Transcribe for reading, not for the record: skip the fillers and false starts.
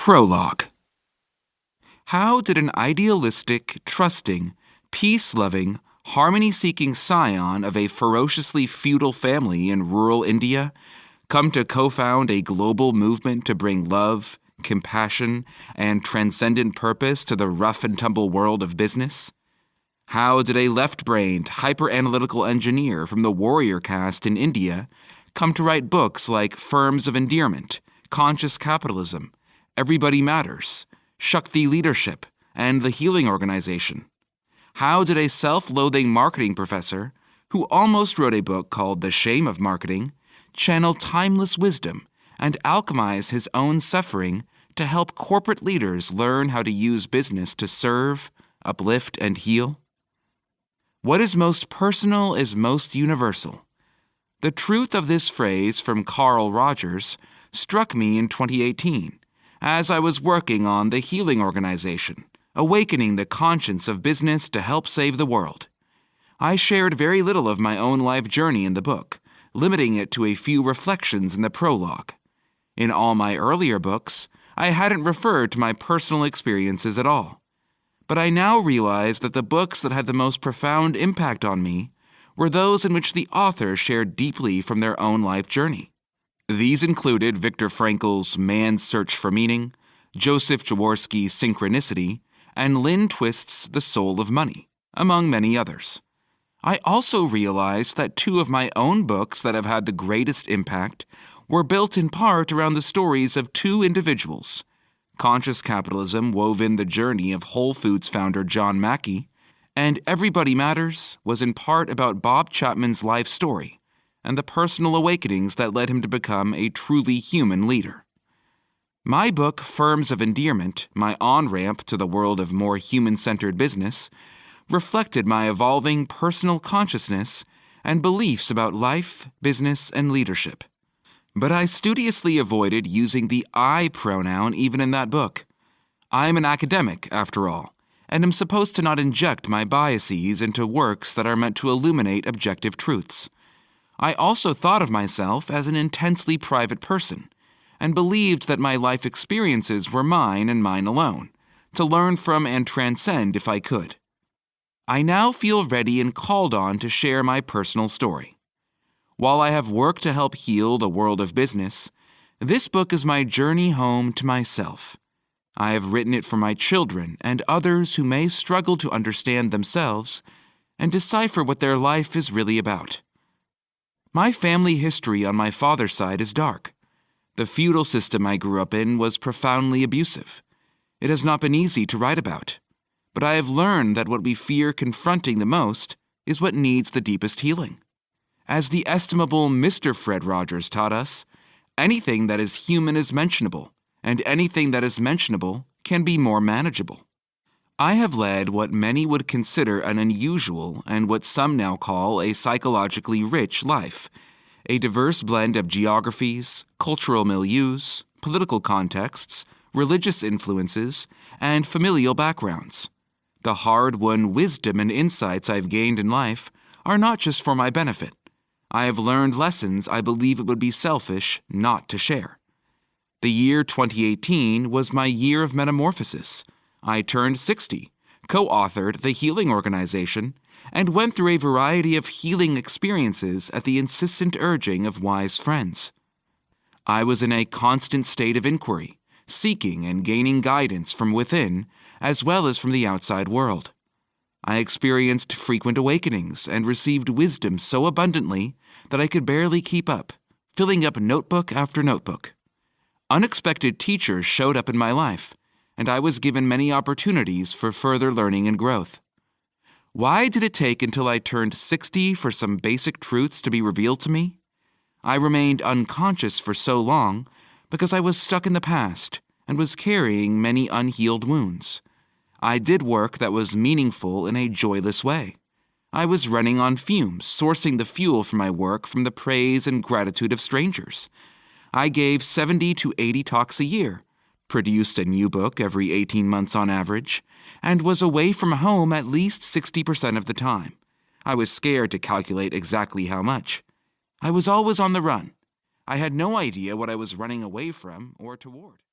Prologue. How did an idealistic, trusting, peace-loving, harmony-seeking scion of a ferociously feudal family in rural India come to co-found a global movement to bring love, compassion, and transcendent purpose to the rough-and-tumble world of business? How did a left-brained, hyper-analytical engineer from the warrior caste in India come to write books like Firms of Endearment, Conscious Capitalism, Everybody Matters, Shakti Leadership, and The Healing Organization? How did a self-loathing marketing professor, who almost wrote a book called The Shame of Marketing, channel timeless wisdom and alchemize his own suffering to help corporate leaders learn how to use business to serve, uplift, and heal? What is most personal is most universal. The truth of this phrase from Carl Rogers struck me in 2018 as I was working on The Healing Organization, awakening the conscience of business to help save the world. I shared very little of my own life journey in the book, limiting it to a few reflections in the prologue. In all my earlier books, I hadn't referred to my personal experiences at all. But I now realize that the books that had the most profound impact on me were those in which the author shared deeply from their own life journey. These included Viktor Frankl's Man's Search for Meaning, Joseph Jaworski's Synchronicity, and Lynn Twist's The Soul of Money, among many others. I also realized that two of my own books that have had the greatest impact were built in part around the stories of two individuals. Conscious Capitalism wove in the journey of Whole Foods founder John Mackey, and Everybody Matters was in part about Bob Chapman's life story and the personal awakenings that led him to become a truly human leader. My book, Firms of Endearment, my on-ramp to the world of more human-centered business, reflected my evolving personal consciousness and beliefs about life, business, and leadership. But I studiously avoided using the I pronoun even in that book. I am an academic, after all, and am supposed to not inject my biases into works that are meant to illuminate objective truths. I also thought of myself as an intensely private person, and believed that my life experiences were mine and mine alone, to learn from and transcend if I could. I now feel ready and called on to share my personal story. While I have worked to help heal the world of business, this book is my journey home to myself. I have written it for my children and others who may struggle to understand themselves and decipher what their life is really about. My family history on my father's side is dark. The feudal system I grew up in was profoundly abusive. It has not been easy to write about, but I have learned that what we fear confronting the most is what needs the deepest healing. As the estimable Mr. Fred Rogers taught us, anything that is human is mentionable, and anything that is mentionable can be more manageable. I have led what many would consider an unusual and what some now call a psychologically rich life, a diverse blend of geographies, cultural milieus, political contexts, religious influences, and familial backgrounds. The hard-won wisdom and insights I've gained in life are not just for my benefit. I have learned lessons I believe it would be selfish not to share. The year 2018 was my year of metamorphosis. I turned 60, co-authored The Healing Organization, and went through a variety of healing experiences at the insistent urging of wise friends. I was in a constant state of inquiry, seeking and gaining guidance from within as well as from the outside world. I experienced frequent awakenings and received wisdom so abundantly that I could barely keep up, filling up notebook after notebook. Unexpected teachers showed up in my life, and I was given many opportunities for further learning and growth. Why did it take until I turned 60 for some basic truths to be revealed to me? I remained unconscious for so long because I was stuck in the past and was carrying many unhealed wounds. I did work that was meaningful in a joyless way. I was running on fumes, sourcing the fuel for my work from the praise and gratitude of strangers. I gave 70 to 80 talks a year, produced a new book every 18 months on average, and was away from home at least 60% of the time. I was scared to calculate exactly how much. I was always on the run. I had no idea what I was running away from or toward.